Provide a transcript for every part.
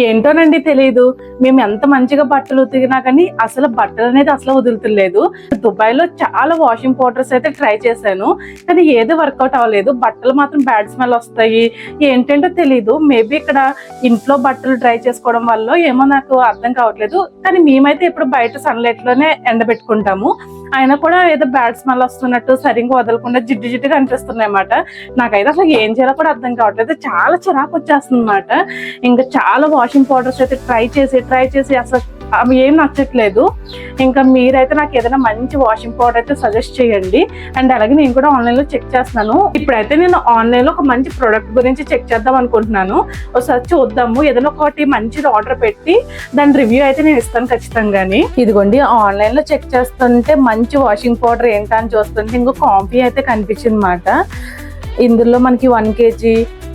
ఏంటోనండి తెలియదు. మేము ఎంత మంచిగా బట్టలు ఉతికినా కానీ అసలు బట్టలు అనేది అసలు వదులుతలేదు. దుబాయ్ లో చాలా వాషింగ్ పౌడర్స్ అయితే ట్రై చేశాను, కానీ ఏది వర్కౌట్ అవ్వలేదు. బట్టలు మాత్రం బ్యాడ్ స్మెల్ వస్తాయి. ఏంటంటో తెలీదు. మేబీ ఇక్కడ ఇంట్లో బట్టలు డ్రై చేసుకోవడం వల్ల ఏమో నాకు అర్థం కావట్లేదు. కానీ మేమైతే ఇప్పుడు బయట సన్లైట్ లోనే ఎండబెట్టుకుంటాము. అయినా కూడా ఏదో బ్యాడ్ స్మెల్ వస్తున్నట్టు సరిగ్గా వదలకుండా జిడ్డు జిడ్డుగా అనిపిస్తున్నాయి అన్నమాట. నాకైతే అసలు ఏం చేయాలో కూడా అర్థం కావట్లేదు. చాలా చిరాకు వచ్చేస్తుంది అన్నమాట. ఇంకా చాలా వాషింగ్ పౌడర్స్ అయితే ట్రై చేసి అసలు అవి ఏం నచ్చట్లేదు. ఇంకా మీరైతే నాకు ఏదైనా మంచి వాషింగ్ పౌడర్ అయితే సజెస్ట్ చేయండి. అండ్ అలాగే నేను కూడా ఆన్లైన్ లో చెక్ చేస్తున్నాను. ఇప్పుడైతే నేను ఆన్లైన్ లో ఒక మంచి ప్రొడక్ట్ గురించి చెక్ చేద్దాం అనుకుంటున్నాను. ఒకసారి చూద్దాము. ఏదైనా ఒకటి మంచిది ఆర్డర్ పెట్టి దాని రివ్యూ అయితే నేను ఇస్తాను ఖచ్చితంగాని. ఇదిగోండి, ఆన్లైన్ లో చెక్ చేస్తుంటే మంచి వాషింగ్ పౌడర్ ఏంటని చూస్తుంటే ఇంకో కాంఫీ అయితే కనిపించింది అన్నమాట. ఇందులో మనకి 1 kg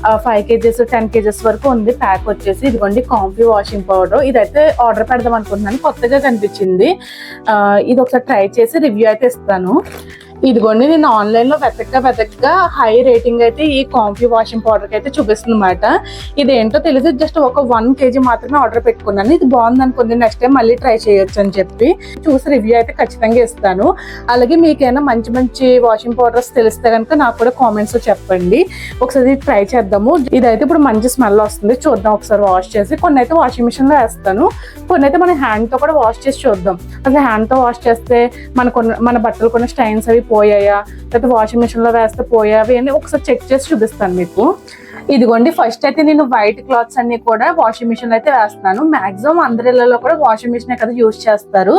5 kgs 10 kgs వరకు ఉంది ప్యాక్ వచ్చేసి. ఇదిగోండి కాంఫీ వాషింగ్ పౌడర్. ఇదైతే ఆర్డర్ పెడదాం అనుకుంటున్నాను, కొత్తగా కనిపించింది. ఇది ఒకసారి ట్రై చేసి రివ్యూ అయితే ఇస్తాను. ఇదిగోండి, నేను ఆన్లైన్ లో వెతక్క హై రేటింగ్ అయితే ఈ కాంఫీ వాషింగ్ పౌడర్ కి అయితే చూపిస్తుంది అన్నమాట. ఇదేంటో తెలియదు, జస్ట్ ఒక 1 kg మాత్రమే ఆర్డర్ పెట్టుకున్నాను. ఇది బాగుంది అనుకుంది, నెక్స్ట్ టైం మళ్ళీ ట్రై చేయొచ్చు అని చెప్పి చూసి రివ్యూ అయితే ఖచ్చితంగా ఇస్తాను. అలాగే మీకైనా మంచి వాషింగ్ పౌడర్స్ తెలిస్తే కనుక నాకు కూడా కామెంట్స్ లో చెప్పండి. ఒకసారి ట్రై చేద్దాము. ఇదైతే ఇప్పుడు మంచి స్మెల్ వస్తుంది, చూద్దాం ఒకసారి వాష్ చేసి. కొన్ని అయితే వాషింగ్ మిషన్ లో వేస్తాను, కొన్ని అయితే మన హ్యాండ్ తో కూడా వాష్ చేసి చూద్దాం. అసలు హ్యాండ్ తో వాష్ చేస్తే మన బట్టలు కొన్ని స్టైన్స్ అవి పోయాయా, లేకపోతే వాషింగ్ మిషన్ లో వేస్తే పోయావి అని ఒకసారి చెక్ చేసి చూపిస్తాను మీకు. ఇదిగోండి, ఫస్ట్ అయితే నేను వైట్ క్లాత్స్ అన్ని కూడా వాషింగ్ మిషన్ లో అయితే వేస్తున్నాను. మాక్సిమం అందరిలో కూడా వాషింగ్ మిషన్ కదా యూజ్ చేస్తారు.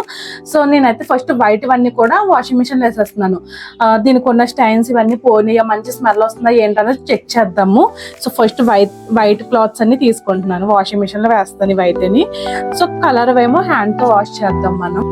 సో నేనైతే ఫస్ట్ వైట్ ఇవన్నీ కూడా వాషింగ్ మిషన్ లో వేసేస్తున్నాను. దీనికి ఉన్న స్టైన్స్ ఇవన్నీ పోనీయా, మంచి స్మెల్ వస్తుందా ఏంటనేది చెక్ చేద్దాము. సో ఫస్ట్ వైట్ క్లాత్స్ అన్ని తీసుకుంటున్నాను, వాషింగ్ మిషన్ లో వేస్తాను ఇవైతేని. సో కలర్ ఏమో హ్యాండ్ తో వాష్ చేద్దాం మనం.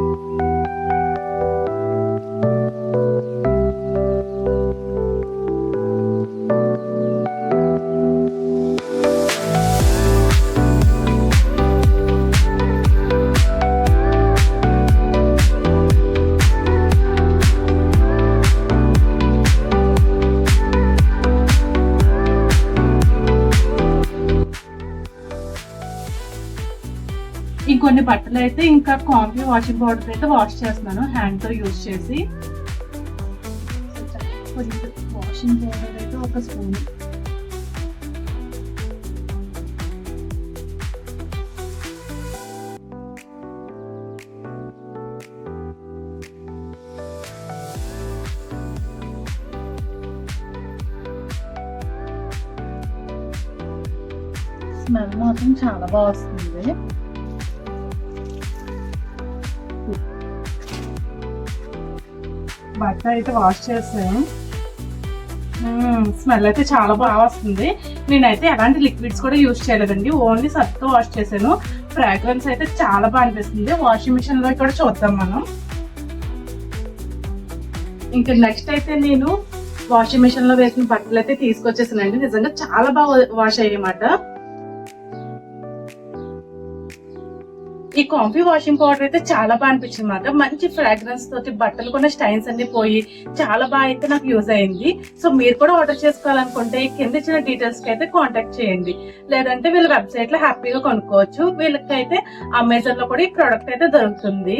ఇంకొన్ని బట్టలు అయితే ఇంకా కాంఫీ వాషింగ్ పౌడర్ అయితే వాష్ చేస్తున్నాను హ్యాండ్ తో యూజ్ చేసి. వాషింగ్ పౌడర్ అయితే 1 స్పూన్. స్మెల్ మాత్రం చాలా బాగా వస్తుంది. బట్ట అయితే వాష్ చేసాను, స్మెల్ అయితే చాలా బాగా వస్తుంది. నేనైతే ఎలాంటి లిక్విడ్స్ కూడా యూజ్ చేయలేదండి, ఓన్లీ సర్ఫ్తో వాష్ చేశాను. ఫ్రాగ్రెన్స్ అయితే చాలా బాగా అనిపిస్తుంది. వాషింగ్ మిషన్ లో కూడా చూద్దాం మనం. ఇంకా నెక్స్ట్ అయితే నేను వాషింగ్ మిషన్ లో వేసిన బట్టలు అయితే తీసుకొచ్చేసానండి. నిజంగా చాలా బాగా వాష్ అయ్యామాట. ఈ కాంఫీ వాషింగ్ పౌడర్ అయితే చాలా బాగా అనిపించింది అన్నమాట. మంచి ఫ్రాగ్రెన్స్ తోటి బట్టలు కూడా స్టైన్స్ అన్ని పోయి చాలా బాగా అయితే నాకు యూజ్ అయింది. సో మీరు కూడా ఆర్డర్ చేసుకోవాలనుకుంటే కింద ఇచ్చిన డీటెయిల్స్ కి అయితే కాంటాక్ట్ చేయండి, లేదంటే వీళ్ళ వెబ్సైట్ లో హ్యాపీగా కొనుక్కోవచ్చు. వీళ్ళకైతే అమెజాన్ లో కూడా ఈ ప్రోడక్ట్ అయితే దొరుకుతుంది.